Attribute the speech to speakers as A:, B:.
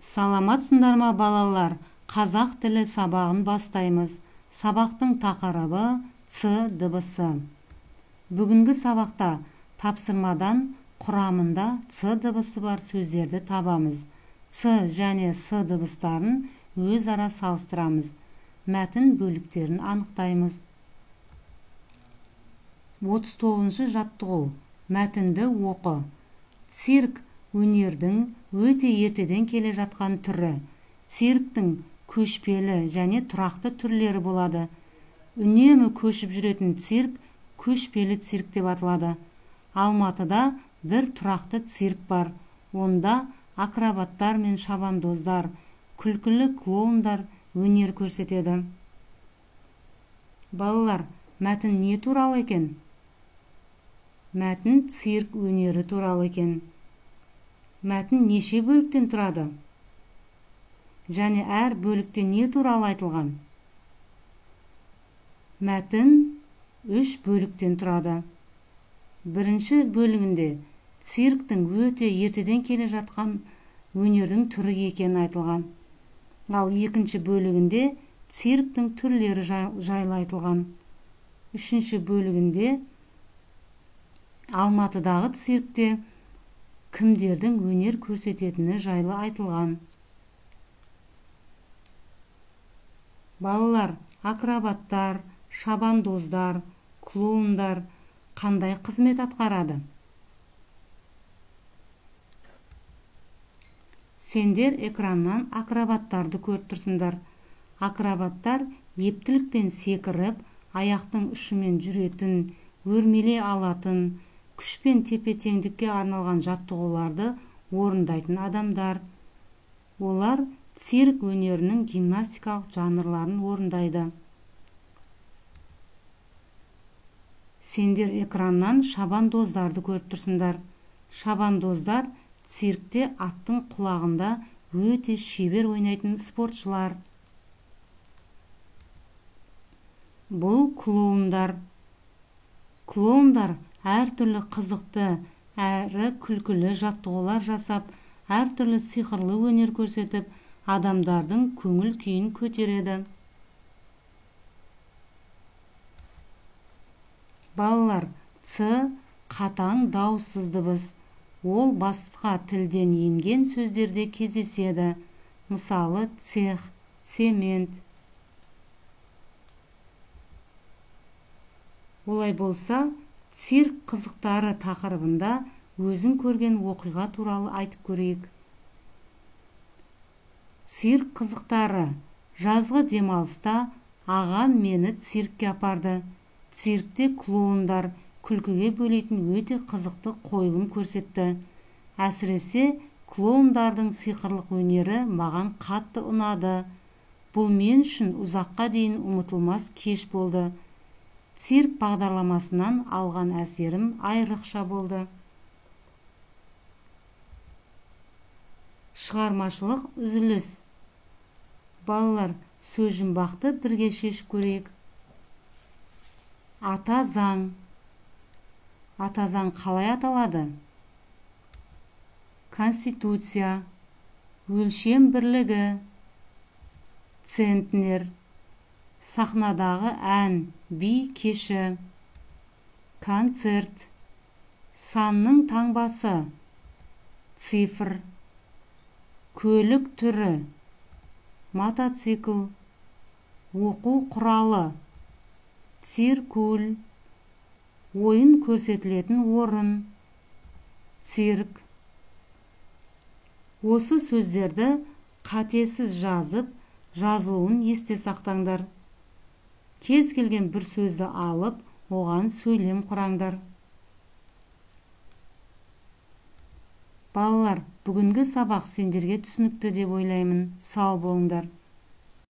A: Саламатсыңдар ма балалар? Қазақ тілі сабағын бастаймыз. Сабақтың тақырыбы Ц дыбысы. Бүгінгі сабақта тапсырмадан құрамында Ц дыбысы бар сөздерді табамыз. Ц және С дыбыстарын өзара салыстырамыз. Мәтін бөліктерін анықтаймыз. 39-шы жаттығу. Мәтінді оқы. Цирк өнердің өте ертеден келе жатқан түрі. Цирктің көшпелі және тұрақты түрлері болады. Үнемі көшіп жүретін цирк көшпелі цирк деп аталады. Алматыда бір тұрақты цирк бар. Онда акробаттар мен шабандоздар, күлкілі клоундар өнер көрсетеді. Балалар, мәтін не туралы екен? Мәтін цирк өнері туралы екен. Мәтін неше бөліктен тұрады? Және әр бөлікте не туралы айтылған? Мәтін 3 бөліктен тұрады. Бірінші бөлігінде цирктің өте ертеден келе жатқан өнердің түрі екені айтылған. Ал екінші бөлігінде цирктің түрлері жайлы айтылған. Үшінші бөлігінде Алматыдағы циркте кімдердің өнер көрсететіні жайлы айтылған. Балалар, акробаттар, шабандоздар, клоундар қандай қызмет атқарады? Сендер экраннан акробаттарды көріп тұрсыңдар. Акробаттар ептілікпен секіріп, аяқтың ұшымен жүретін, өрмелей алатын, күшпен тепе-теңдікке арналған жаттығуларды орындайтын адамдар. Олар цирк өнерінің гимнастикалық жанрларын орындайды. Сендер экраннан шабандоздарды көріп тұрсыңдар. Шабандоздар циркте аттың құлағында өте шебер ойнайтын спортшылар. Бұл клоундар. Клоундар әртүрлі қызықты, әрі күлкілі жаттығулар жасап, әртүрлі сиқырлы өнер көрсетіп, адамдардың көңіл күйін көтереді. Балалар, Ц қатаң дауыссыз дыбыс. Ол басқа тілден енген сөздерде кездеседі. Мысалы, цех, цемент. Олай болса, цирк қызықтары тақырыбында өзің көрген оқиға туралы айтып көрейік. Цирк қызықтары. Жазғы демалыста ағам мені циркке апарды. Циркте клоундар күлкіге бөлейтін өте қызықты қойылым көрсетті. Әсіресе клоундардың сиқырлық өнері маған қатты ұнады. Бұл мен үшін ұзаққа дейін ұмытылмас кеш болды. Цирк бағдарламасынан алған әсерім айрықша болды. Шығармашылық үзіліс. Балалар, сөз жұмбақты бірге шешіп көрейік. Ата заң. Ата заң қалай аталады? Конституция. Өлшем бірлігі. Центнер. Сахнадағы ән, би кеші. Концерт. Санның таңбасы. Цифр. Көлік түрі. Мотоцикл. Оқу құралы. Циркуль. Ойын көрсетілетін орын. Цирк. Осы сөздерді қатесіз жазып, жазылуын есте сақтаңдар. Кез келген бір сөзді алып, оған сөйлем құраңдар. Балалар, бүгінгі сабақ сендерге түсінікті деп ойлаймын. Сау болыңдар.